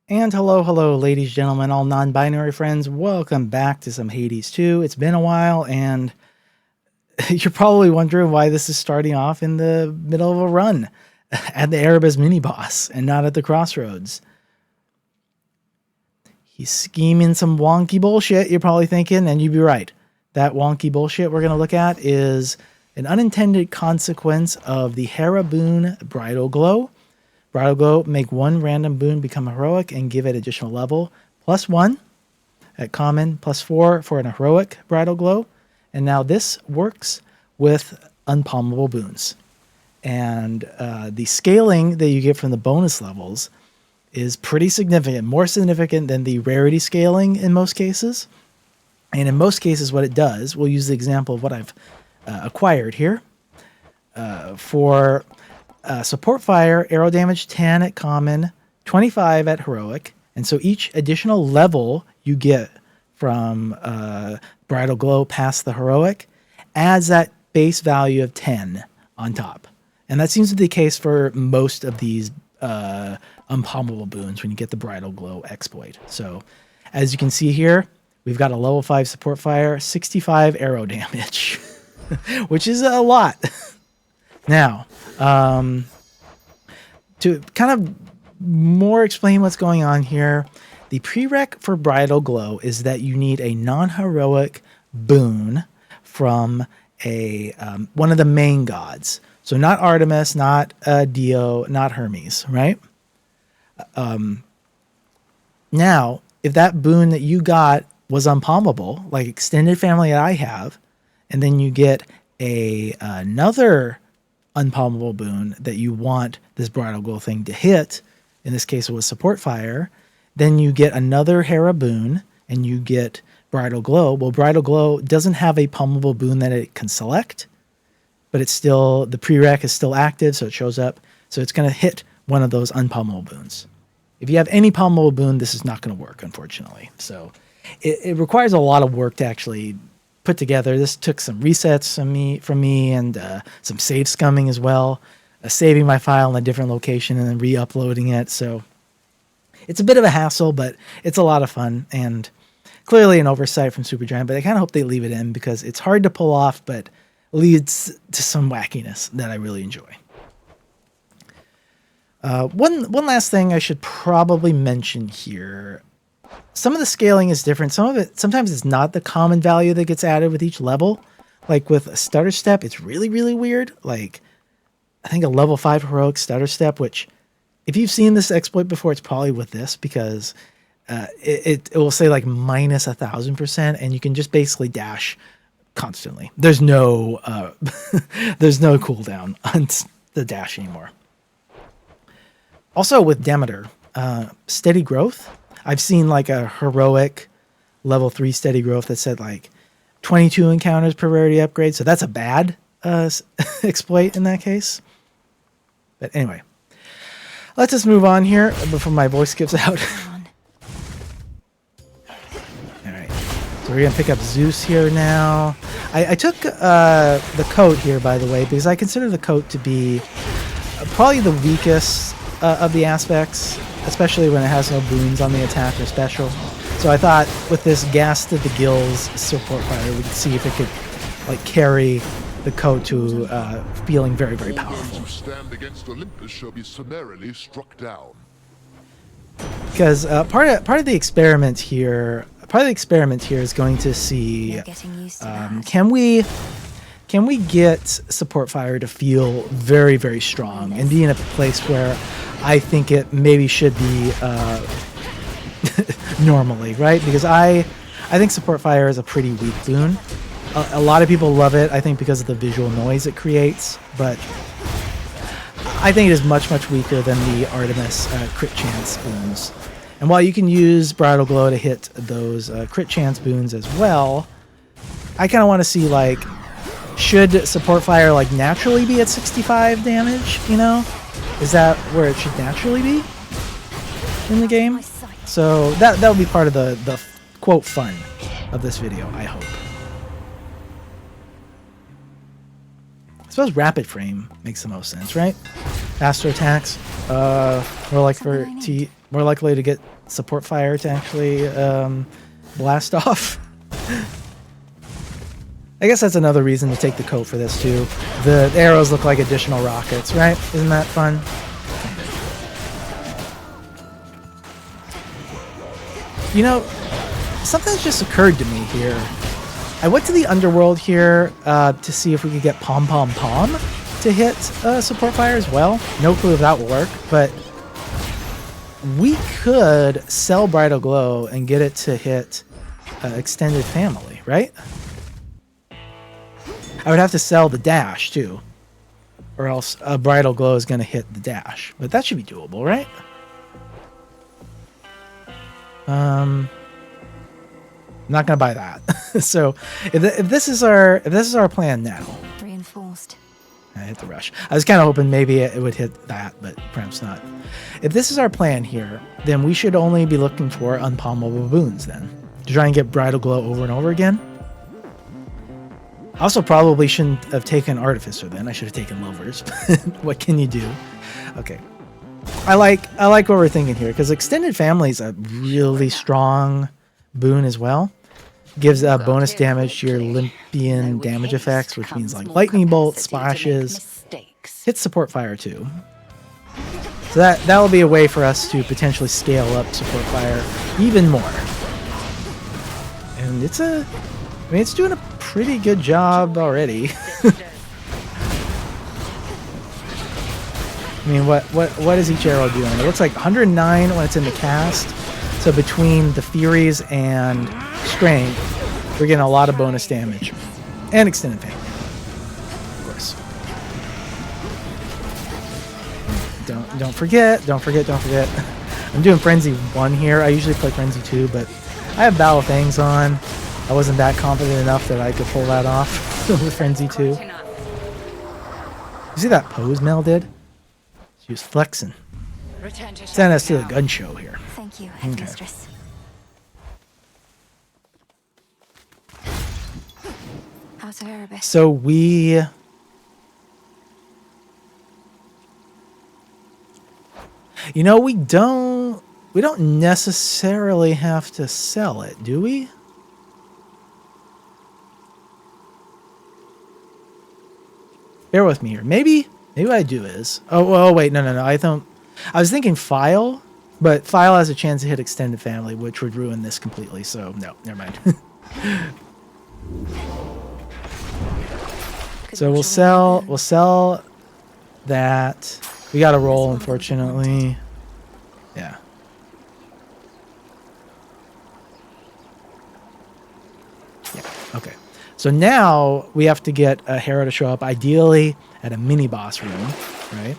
And hello, ladies, gentlemen, all non-binary friends. Welcome back to some Hades 2. It's been a while, and you're probably wondering why this is starting off in the middle of a run at the Erebus mini-boss and not at the crossroads. He's scheming some wonky bullshit, you're probably thinking, and you'd be right. That wonky bullshit we're going to look at is an unintended consequence of the Hera boon Bridal Glow. Bridal Glow, make one random boon become heroic and give it additional level. +1 at common, +4 for an heroic Bridal Glow. And now this works with unpalmable boons. And the scaling that you get from the bonus levels is pretty significant, more significant than the rarity scaling in most cases. And in most cases, what it does, we'll use the example of what I've acquired here. For support fire, arrow damage 10 at common, 25 at heroic. And so each additional level you get from Bridal Glow past the heroic adds that base value of 10 on top. And that seems to be the case for most of these unpalmable boons when you get the Bridal Glow exploit. So as you can see here, we've got a level 5 support fire, 65 arrow damage, which is a lot. Now, to kind of more explain what's going on here, the prereq for Bridal Glow is that you need a non-heroic boon from a one of the main gods. So not Artemis, not Dio, not Hermes, right? Now, if that boon that you got was unpalmable, like extended family that I have, and then you get another unpalmable boon that you want this Bridal Glow thing to hit, in this case it was support fire, then you get another Hera boon and you get Bridal Glow. Well, Bridal Glow doesn't have a palmable boon that it can select, but it's still, the prereq is still active, so it shows up. So it's going to hit one of those unpalmable boons. If you have any palmable boon, this is not going to work, unfortunately. So it requires a lot of work to actually put together. This took some resets from me and some save scumming as well, saving my file in a different location and then re-uploading it. So it's a bit of a hassle, but it's a lot of fun and clearly an oversight from Supergiant, but I kind of hope they leave it in because it's hard to pull off, but leads to some wackiness that I really enjoy. One last thing I should probably mention here. Some of the scaling is different. Sometimes it's not the common value that gets added with each level. Like with a stutter step, it's really, really weird. Like, I think a level 5 heroic stutter step, which if you've seen this exploit before, it's probably with this because it will say like minus 1,000%, and you can just basically dash constantly. There's no there's no cooldown on the dash anymore. Also with Demeter, steady growth. I've seen like a heroic level 3 steady growth that said like 22 encounters per rarity upgrade. So that's a bad exploit in that case. But anyway, let's just move on here before my voice skips out. All right, so we're gonna pick up Zeus here now. I took the coat here, by the way, because I consider the coat to be probably the weakest of the aspects, especially when it has no boons on the attack or special. So I thought with this gas to the gills support fire, we could see if it could like carry the coat to feeling very, very powerful. Those who stand against Olympus shall be summarily struck down. Because part of the experiment here, is going to see can we get support fire to feel very, very strong and be in a place where I think it maybe should be normally, right? Because I think support fire is a pretty weak boon. A lot of people love it, I think, because of the visual noise it creates, but I think it is much, much weaker than the Artemis crit chance boons. And while you can use Bridal Glow to hit those crit chance boons as well, I kind of want to see, like, should support fire like naturally be at 65 damage, you know? Is that where it should naturally be in the game? So that would be part of the quote fun of this video, I hope. I suppose rapid frame makes the most sense, right? Faster attacks, or like for more likely to get support fire to actually blast off. I guess that's another reason to take the coat for this too. The arrows look like additional rockets, right? Isn't that fun? You know, something's just occurred to me here. I went to the Underworld here to see if we could get Pom Pom Pom to hit support fire as well. No clue if that will work, but we could sell Bridal Glow and get it to hit extended family, right? I would have to sell the dash too, or else Bridal Glow is going to hit the dash, but that should be doable, right? I'm not gonna buy that. So if this is our plan now, Reinforced. I hit the rush. I was kind of hoping maybe it would hit that, but perhaps not. If this is our plan here, then we should only be looking for unpalmable boons then to try and get Bridal Glow over and over again. Also, probably shouldn't have taken Artificer then. I should have taken Lovers. What can you do? Okay. I like what we're thinking here, because Extended Family is a really strong boon as well. Gives bonus damage to your Olympian damage effects, which means like lightning bolts, splashes, hits support fire too. So that will be a way for us to potentially scale up support fire even more. And it's doing a pretty good job already. I mean, what is each arrow doing? It looks like 109 when it's in the cast. So between the Furies and Strength, we're getting a lot of bonus damage. And Extended Family, of course. Don't forget. I'm doing Frenzy 1 here. I usually play Frenzy 2, but I have Battle of Fangs on. I wasn't that confident enough that I could pull that off with Frenzy 2. You see that pose Mel did? She was flexing. Send us to the gun show here. Thank you, Headmistress. House of Erebus. So we don't necessarily have to sell it, do we? Bear with me here. Maybe what I do is... Oh, wait, no. I was thinking File, but File has a chance to hit Extended Family, which would ruin this completely, so no, never mind. So we'll sell that. We got to roll, unfortunately. Yeah. Okay. So now we have to get a Hera to show up, ideally at a mini boss room, right?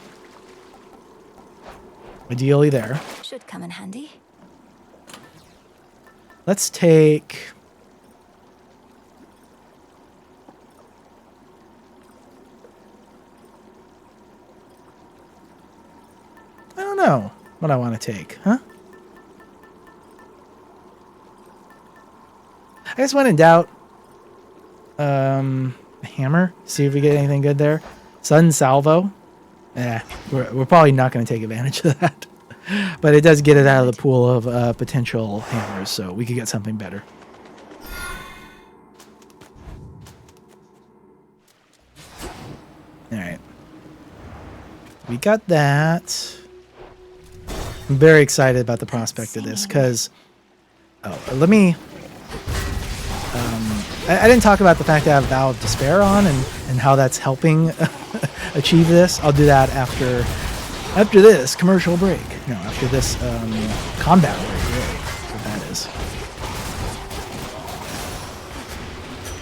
Ideally there. Should come in handy. Let's take... I don't know what I want to take, huh? I guess when in doubt, hammer. See if we get anything good there. Sudden salvo. We're probably not going to take advantage of that. But it does get it out of the pool of potential hammers, so we could get something better. Alright. We got that. I'm very excited about the prospect of this, because... Oh, let me... I didn't talk about the fact that I have Vow of Despair on and how that's helping achieve this. I'll do that after this commercial break. No, after this combat break, really, what that is.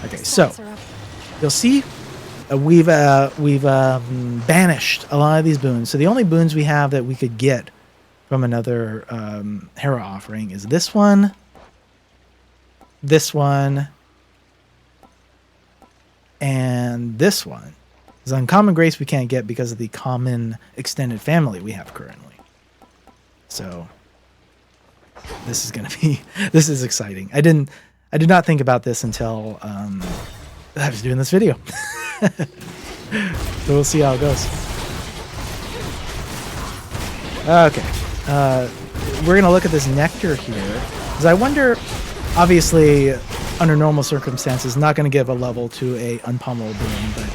Okay, so you'll see we've banished a lot of these boons. So the only boons we have that we could get from another Hera offering is this one, and this one. Because Uncommon Grace we can't get because of the common extended family we have currently. So this is gonna be this is exciting. I did not think about this until I was doing this video. So we'll see how it goes. Okay. we're gonna look at this nectar here, because I wonder, obviously, under normal circumstances, not gonna give a level to a unpummeled boon, but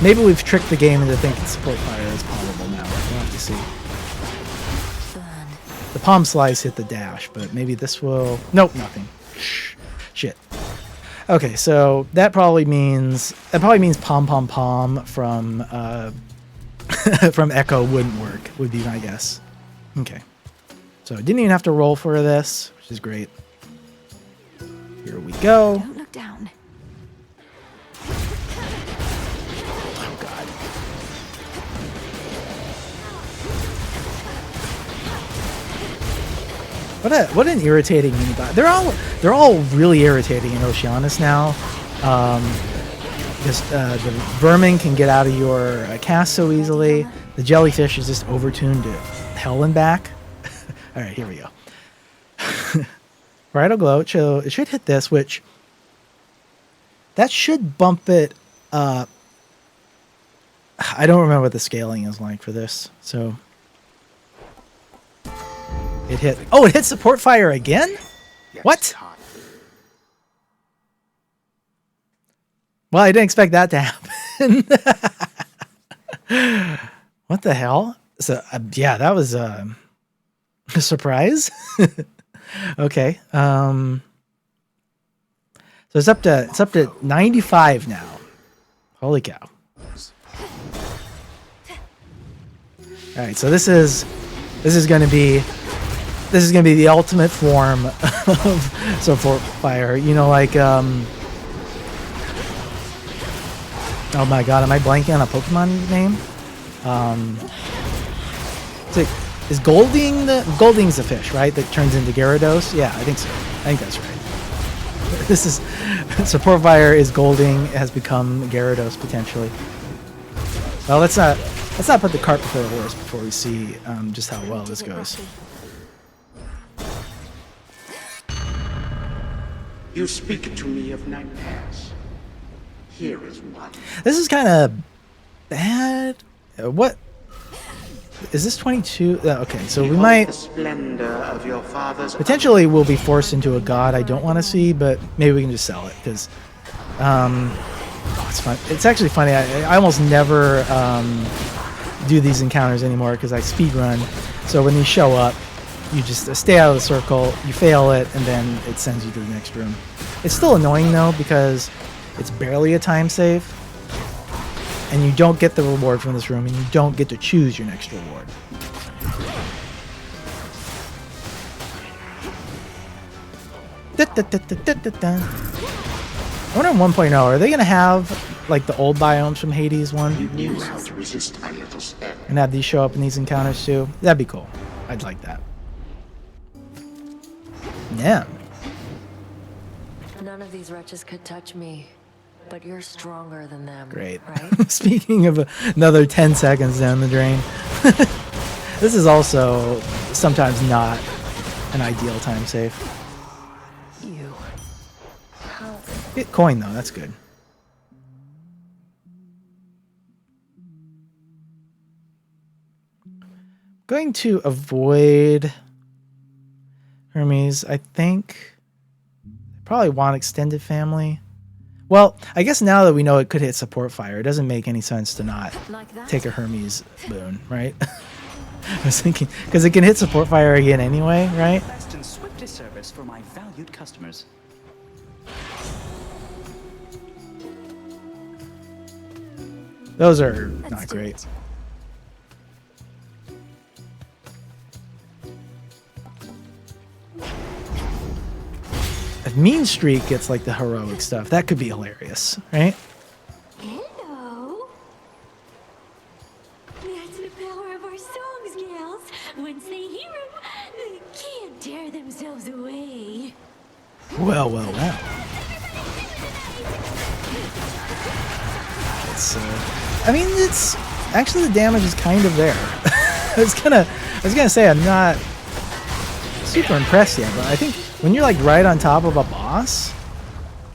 maybe we've tricked the game into thinking support fire is pummable now. We'll have to see. The palm slice hit the dash, but maybe this will. Nope, nothing. Shit. Okay, so that probably means pom pom pom from from Echo wouldn't work. Would be my guess. Okay, so I didn't even have to roll for this, which is great. Here we go. Don't look down. Oh God. What an irritating unibot. They're all really irritating in Oceanus now. Because the vermin can get out of your cast so easily. The jellyfish is just overtuned to hell and back. All right, here we go. Bridal Glow. It should hit this, which that should bump it up. I don't remember what the scaling is like for this, so. It hit. Oh, it hit support fire again? What? Well, I didn't expect that to happen. What the hell? So, yeah, that was a surprise. Okay. So it's up to 95 now. Holy cow. All right, so this is going to be the ultimate form of support fire. You know, like oh my God, am I blanking on a Pokemon name? Is Golding's the fish, right? That turns into Gyarados? Yeah, I think so. I think that's right. This is support fire is Golding. It has become Gyarados potentially. Well, let's not put the cart before the horse before we see just how well this goes. You speak to me of nightmares. Here is one. This is kind of bad. What is this 22? Okay, so we might The splendor of your father's potentially will be forced into a god I don't want to see, but maybe we can just sell it because it's fun. It's actually funny. I almost never do these encounters anymore because I speed run. So when these show up, you just stay out of the circle, you fail it, and then it sends you to the next room. It's still annoying though because it's barely a time save, and you don't get the reward from this room, and you don't get to choose your next reward. I wonder in 1.0, are they going to have like the old biomes from Hades 1? You knew how to resist my little step. And have these show up in these encounters too? That'd be cool. I'd like that. Yeah. None of these wretches could touch me, but you're stronger than them. Great. Right? Speaking of another 10 seconds down the drain. This is also sometimes not an ideal time save. You. How? Get coin though, that's good. Going to avoid Hermes, I think. Probably want extended family. Well, I guess now that we know it could hit support fire, it doesn't make any sense to not Like that? take a Hermes boon, right? I was thinking, because it can hit support fire again anyway, right? Best and swiftest service for my valued customers. Those are Let's not do great. it. If Mean Streak gets like the heroic stuff, that could be hilarious, right? Hello. That's the power of our songs, gals. Once they hear them, they can't tear themselves away. Well, well, well. It's, I mean, it's actually the damage is kind of there. I was gonna say I'm not super impressed yet, but I think when you're like right on top of a boss,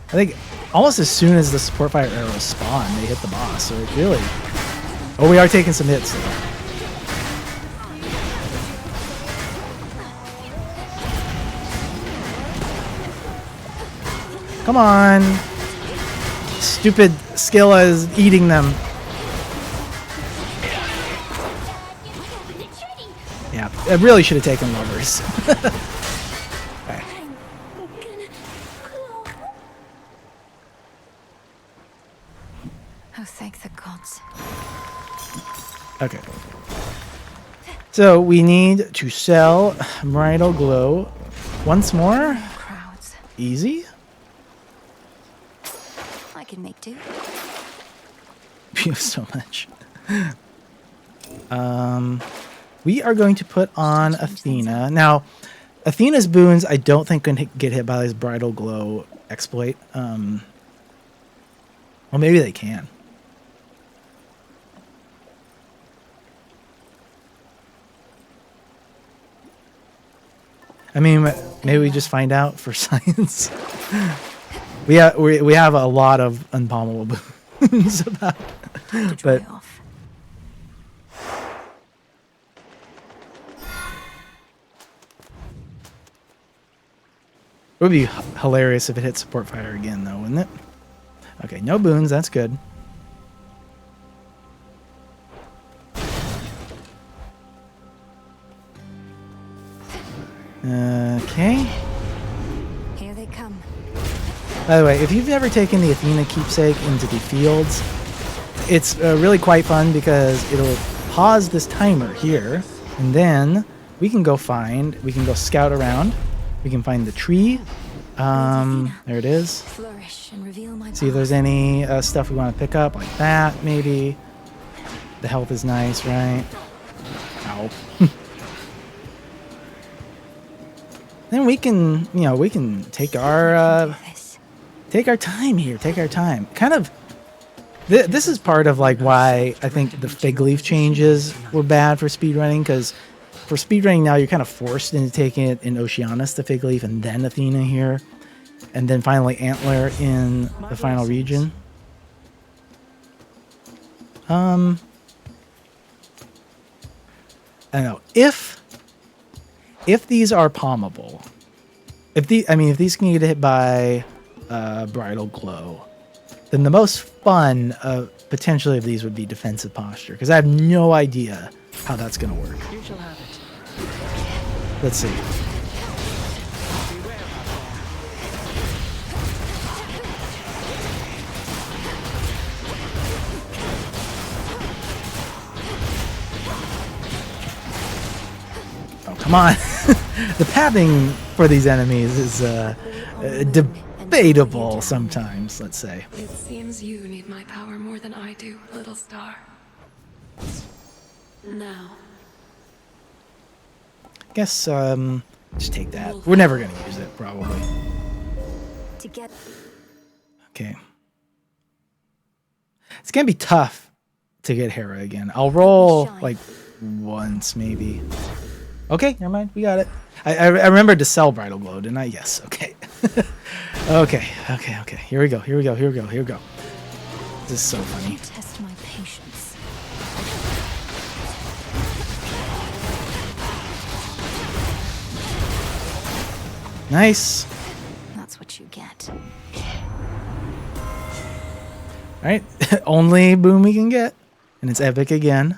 I think almost as soon as the support fire arrows spawn, they hit the boss. So it really, oh, we are taking some hits though. Come on. Stupid Scylla is eating them. Yeah, I really should have taken lovers. Okay. Oh, thank the gods. Okay. So we need to sell Bridal Glow once more. Crowds. Easy. I can make do. You have so much. We are going to put on Athena. Now, Athena's boons I don't think can get hit by this Bridal Glow exploit. Well, maybe they can. I mean, maybe we just find out for science. we have a lot of unpalmable boons about, but Off. it would be hilarious if it hit support fire again, though, wouldn't it? Okay, no boons. That's good. Okay. Here they come. By the way, if you've never taken the Athena keepsake into the fields, it's really quite fun because it'll pause this timer here, and then we can go scout around. We can find the tree. There it is. Flourish and reveal my See if there's any stuff we want to pick up, like that, maybe. The health is nice, right? Ow. Then we can, we can take our time here. Take our time. Kind of. This is part of like why I think the fig leaf changes were bad for speedrunning, because for speedrunning now you're kind of forced into taking it in Oceanus, the fig leaf, and then Athena here, and then finally Antler in the final region. I don't know if these are palmable. If these can get hit by Bridal Glow, then the most fun potentially of these would be defensive posture, because I have no idea how that's going to work. You shall have it. Let's see. Oh, come on. The pathing for these enemies is debatable sometimes, let's say. It seems you need my power more than I do, little star. Now, Guess just take that. We're never going to use it, probably. To get Okay. It's going to be tough to get Hera again. I'll roll like once, maybe. Okay, never mind. We got it. I remembered to sell Bridal Glow, didn't I? Yes. Okay. Okay. Here we go. This is so funny. test my patience. Nice. That's what you get. All right. Only boom we can get. And it's epic again.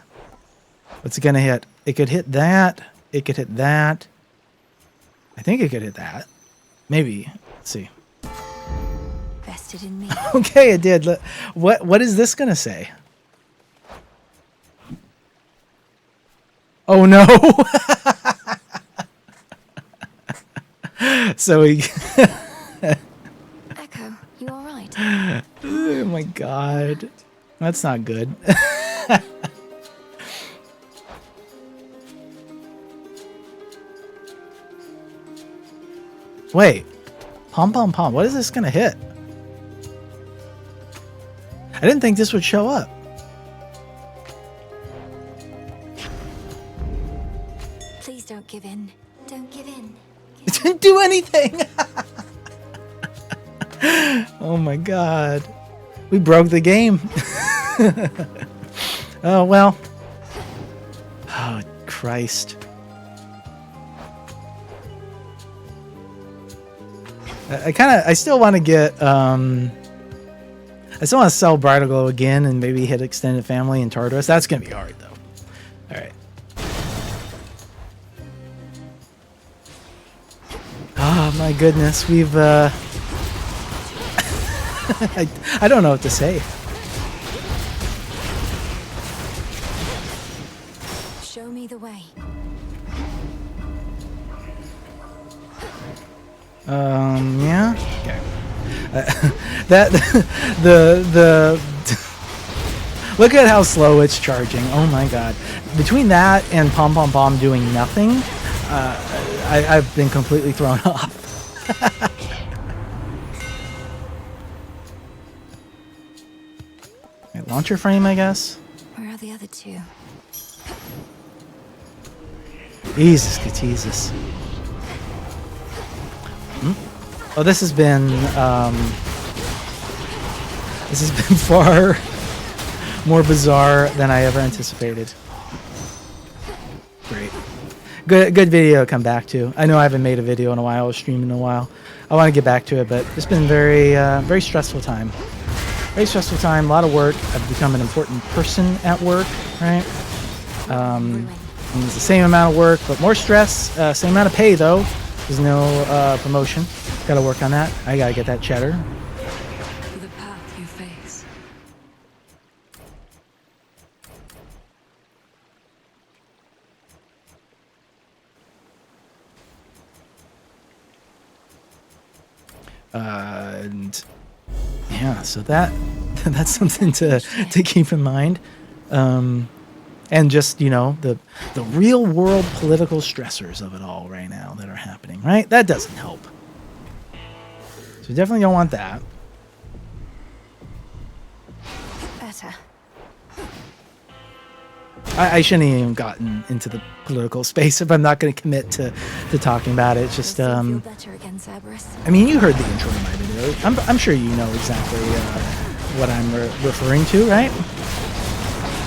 What's it going to hit? It could hit that. It could hit that. I think it could hit that. Maybe. Let's see. Vested in me. Okay, it did. What is this going to say? Oh, no. So we... Echo, you alright? Oh, my God. That's not good. Wait. Pom. What is this going to hit? I didn't think this would show up. Please don't give in. Don't give in. It didn't do anything. Oh my God. We broke the game. Oh, well. Oh, Christ. I still want to get, I still want to sell Bridal Glow again and maybe hit Extended Family and Tartarus. That's going to be hard, though. All right. Oh, my goodness. We've, I don't know what to say. Show me the way. Yeah. Okay. That the look at how slow it's charging. Oh my god. Between that and Pom Pom Pom doing nothing, I've been completely thrown off. Okay, launcher frame, I guess. Where are the other two? Jesus, Jesus. Oh, this has been far more bizarre than I ever anticipated. Great. Good video to come back to. I know I haven't made a video in a while, or streamed in a while. I want to get back to it, but it's been very stressful time. Very stressful time, a lot of work. I've become an important person at work, right? And it's the same amount of work, but more stress, same amount of pay though. There's no promotion. Gotta work on that. I gotta get that cheddar. The path you face. And yeah, so that's something to keep in mind. And just, you know, the real world political stressors of it all right now that are happening, right? That doesn't help. So we definitely don't want that. Better. I shouldn't have even gotten into the political space if I'm not going to commit to talking about it. It's just, Feel better again, Cerberus. I mean, you heard the intro to my video. I'm sure you know exactly what I'm referring to, right?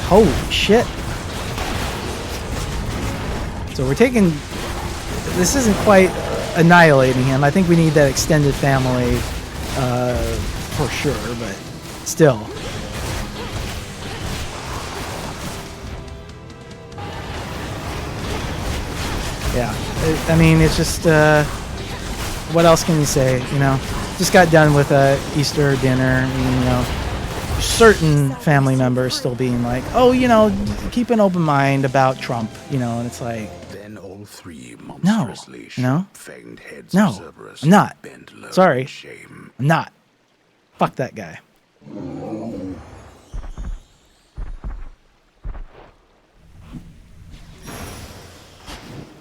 Holy shit. So we're taking... This isn't quite annihilating him. I think we need that extended family for sure, but still. Yeah, I mean, it's just, what else can you say, you know? Just got done with a Easter dinner, and, you know, certain family members still being like, oh, you know, keep an open mind about Trump, you know, and it's like, Then all three no, monstrously no, fanged heads no, of Cerberus I'm not. bent low Sorry, in shame. I'm not. Fuck that guy.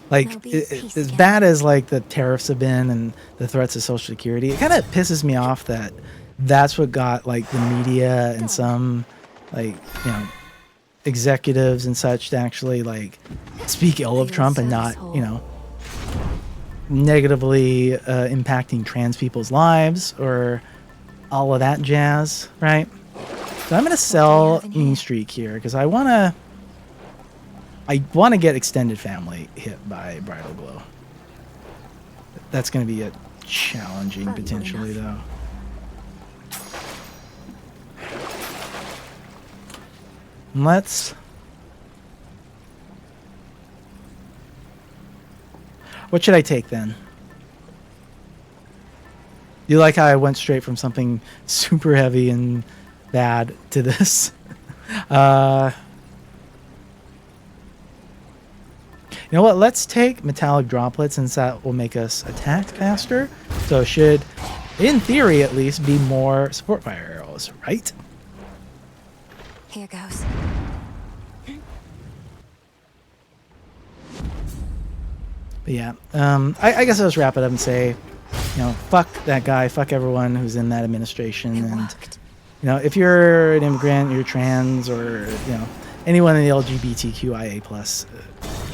Like, There'll be peace as again. bad as, like, the tariffs have been and the threats of Social Security, it kind of pisses me off that that's what got, like, the media and some, like, you know, executives and such to actually, like, speak ill of Trump and not, you know, negatively impacting trans people's lives or all of that jazz, right? So I'm going to sell Mean Streak here because I want to get Extended Family hit by Bridal Glow. That's going to be a challenging potentially, though. What should I take then? You like how I went straight from something super heavy and bad to this? You know what? Let's take Metallic Droplets since that will make us attack faster. So it should, in theory at least, be more support fire arrows, right? Here goes. But yeah, I guess I'll just wrap it up and say, you know, fuck that guy, fuck everyone who's in that administration, and Worked. you know, if you're an immigrant, you're trans, or you know, anyone in the LGBTQIA plus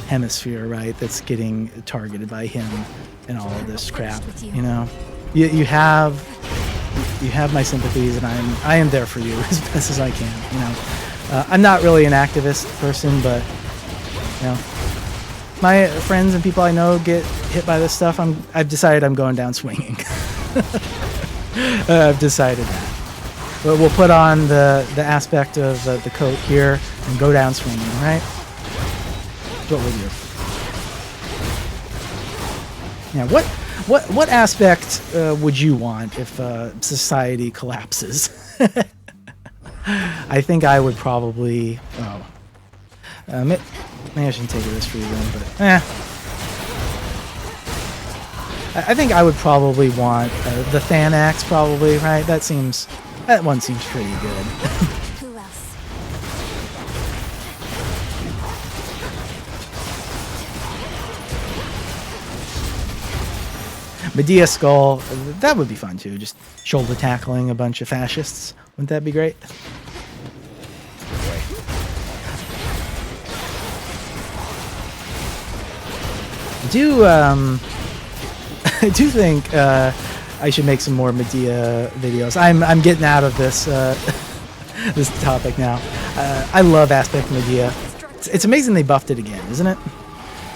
hemisphere, right, that's getting targeted by him and all of this crap, you know, you have my sympathies, and I am there for you as best as I can. You know, I'm not really an activist person, but you know, my friends and people I know get hit by this stuff. I've decided I'm going down swinging. I've decided that. But we'll put on the aspect of the coat here and go down swinging, right? That's what we'll do. Now, what aspect would you want if society collapses? I think I would probably. Oh, maybe I shouldn't take this reason, but I think I would probably want the Thanax, probably, right? That one seems pretty good. Who else? Medea Skull, that would be fun too. Just shoulder tackling a bunch of fascists. Wouldn't that be great? I do think I should make some more Medea videos. I'm getting out of this this topic now. I love Aspect Medea. It's amazing they buffed it again, isn't it?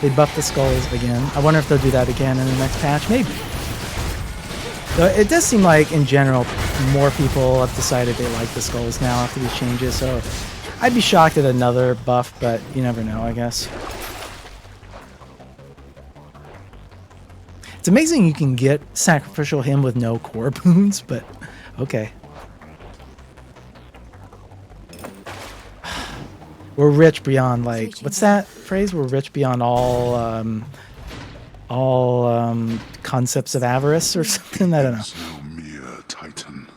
They buffed the skulls again. I wonder if they'll do that again in the next patch. Maybe. So it does seem like, in general, more people have decided they like the skulls now after these changes. So I'd be shocked at another buff, but you never know, I guess. It's amazing you can get Sacrificial Hymn with no core boons, but okay. We're rich beyond, like, what's that phrase? We're rich beyond all concepts of avarice or something? I don't know. He is no mere titan.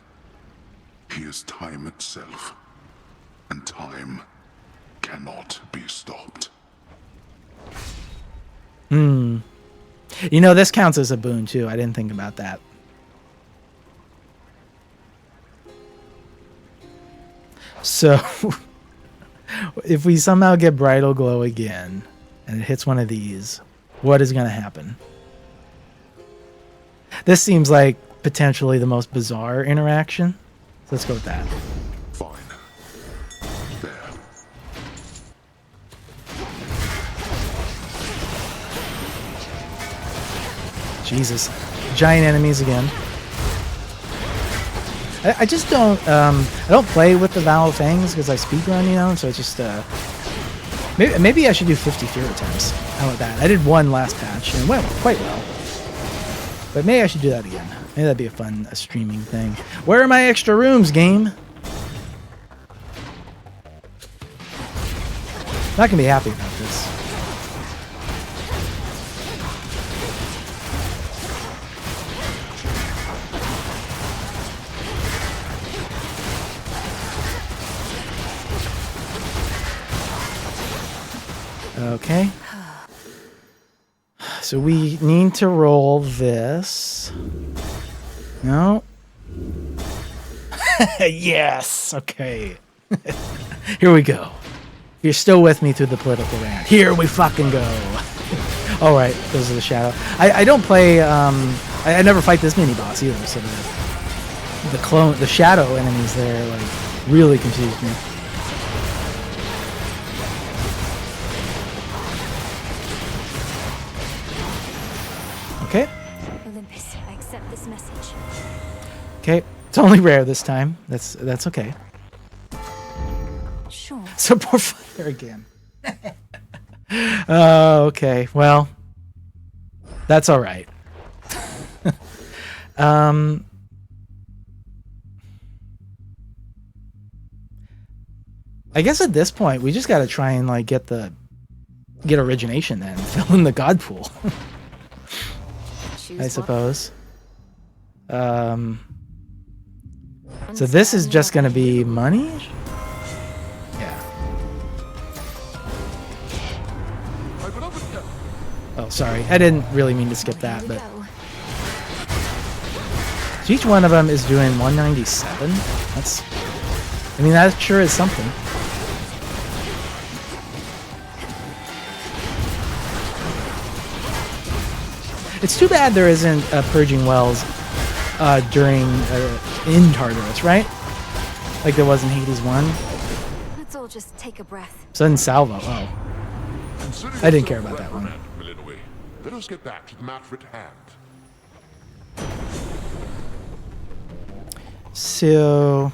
He is time itself, and time cannot be stopped. You know, this counts as a boon, too. I didn't think about that. So, if we somehow get Bridal Glow again, and it hits one of these, what is going to happen? This seems like potentially the most bizarre interaction. So let's go with that. Fine. There. Jesus. Giant enemies again. I just don't, I don't play with the Vow of Fangs because I speedrun, you know, so it's just, maybe I should do 50 fear attempts. How about that? I did one last patch and it went quite well. But maybe I should do that again. Maybe that'd be a fun streaming thing. Where are my extra rooms, game? Not gonna be happy about this. Okay. So we need to roll this. No. Yes. Okay. Here we go. If you're still with me through the political rant, here we fucking go. All right. Those are the shadow. I don't play. I never fight this mini boss either. So the shadow enemies there like really confused me. Okay. Olympus, I accept this message. Okay. It's only rare this time. That's okay. Sure. So poor fire again. Oh, okay. Well, that's all right. I guess at this point we just got to try and like get origination then, fill in the god pool. I suppose. So this is just going to be money? Yeah. Oh, sorry. I didn't really mean to skip that, but... So each one of them is doing 197? That's... I mean, that sure is something. It's too bad there isn't Purging Wells in Tartarus, right? Like there was in Hades 1. Let's all just take a breath. Sudden Salvo. Oh. I didn't care about that one. Let us get back to the matter at hand. So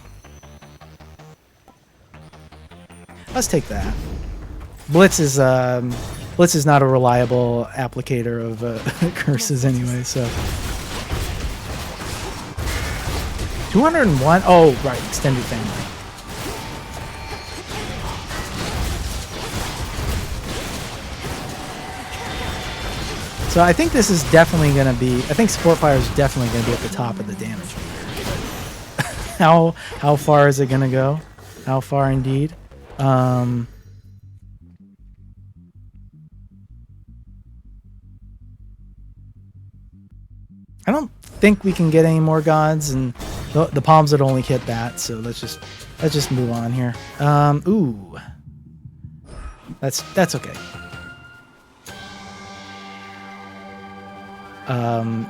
let's take that. Blitz is not a reliable applicator of curses anyway, so 201. Oh, right, extended family. So I think this is definitely going to be, I think Support Fire is definitely going to be at the top of the damage meter. How far is it going to go? How far indeed? I don't think we can get any more gods, and the palms would only hit that, so let's just move on here. Ooh. That's okay.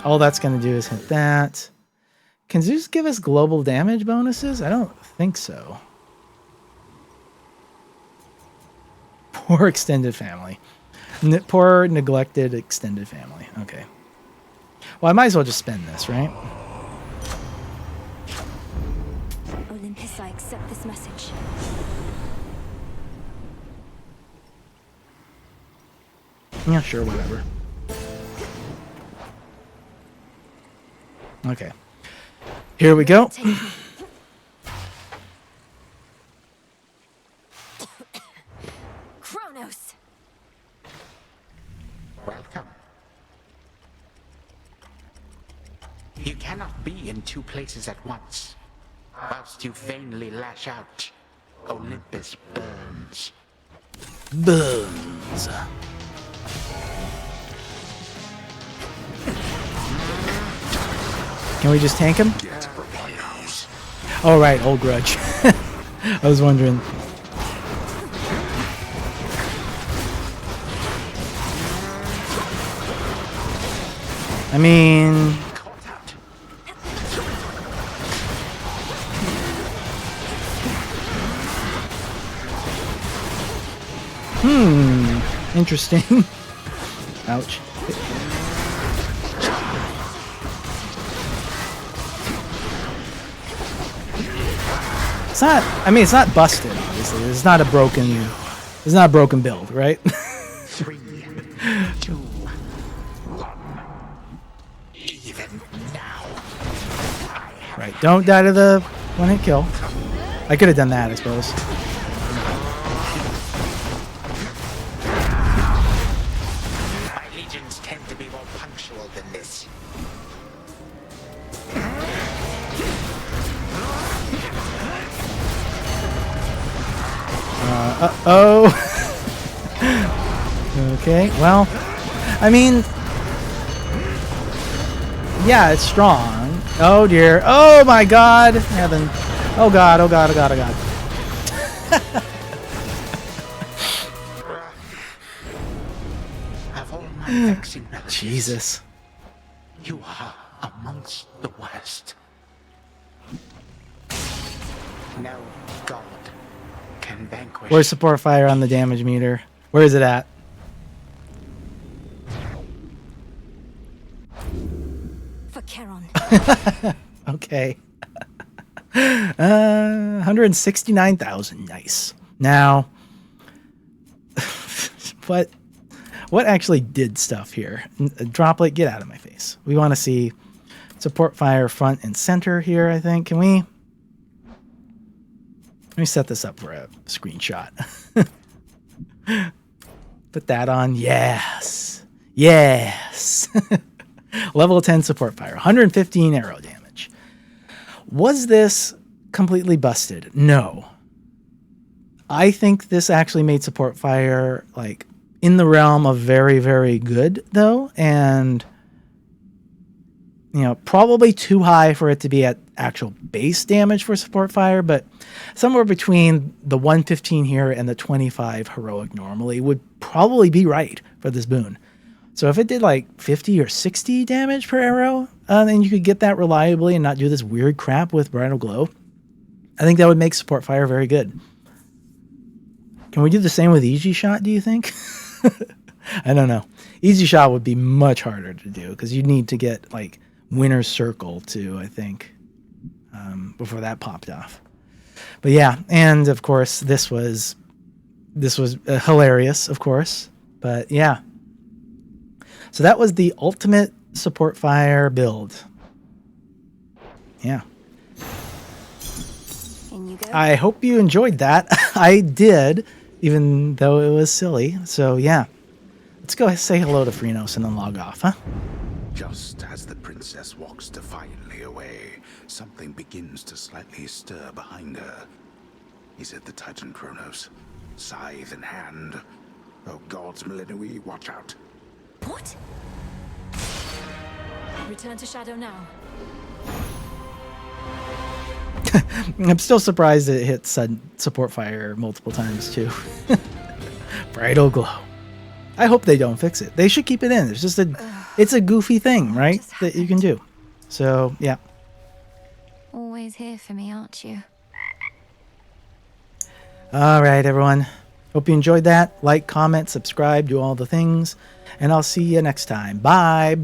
All that's going to do is hit that. Can Zeus give us global damage bonuses? I don't think so. Poor extended family. Poor neglected extended family. Okay. Well, I might as well just spend this, right? Olympus, I accept this message. Yeah, sure, whatever. Okay. Here we go. Kronos! Welcome. You cannot be in two places at once. Whilst you vainly lash out, Olympus burns. Boons. Can we just tank him? Oh, right, old grudge. I was wondering. I mean... Interesting. Ouch. It's not, I mean, it's not busted, obviously. It's not a broken build, right? 3, 2, 1. Even now. Right, don't die to the one-hit kill. I could have done that, I suppose. My legions tend to be more punctual than this. Oh. Okay, well, I mean, yeah, it's strong. Oh dear. Oh my God. Heaven. Oh God. Oh God. Oh God. Oh God. Of all my vexing relatives, Jesus. you are amongst the worst. No god can vanquish. Where's support fire on the damage meter? Where is it at? For Charon. Okay. 169,000. Nice. Now, what actually did stuff here? Droplet, get out of my face. We want to see support fire front and center here, I think. Can we? Let me set this up for a screenshot. Put that on. Yes. Yes. Level 10 support fire. 115 arrow damage. Was this completely busted? No. I think this actually made support fire like in the realm of very, very good though. And you know, probably too high for it to be at actual base damage for support fire, but somewhere between the 115 here and the 25 heroic normally would probably be right for this boon. So if it did like 50 or 60 damage per arrow, then you could get that reliably and not do this weird crap with Bridal Glow. I think that would make support fire very good. Can we do the same with Easy Shot, do you think? I don't know. Easy Shot would be much harder to do because you'd need to get like Winner's Circle too, I think. before that popped off. But yeah, and of course this was hilarious, of course. But yeah, so that was the ultimate support fire build. Yeah. In you go. I hope you enjoyed that. I did, even though it was silly. So yeah, let's go say hello to Phrynos and then log off, huh? Just as the princess walks defiantly away, something begins to slightly stir behind her. Is it the Titan Kronos? Scythe in hand. Oh gods, Melinoi, watch out. What? Return to shadow now. I'm still surprised it hit support fire multiple times too. Bridal Glow. I hope they don't fix it. They should keep it in. It's just it's a goofy thing, right? That you can do. So yeah. Always here for me, aren't you? All right, everyone. Hope you enjoyed that. Like, comment, subscribe, do all the things. And I'll see you next time. Bye.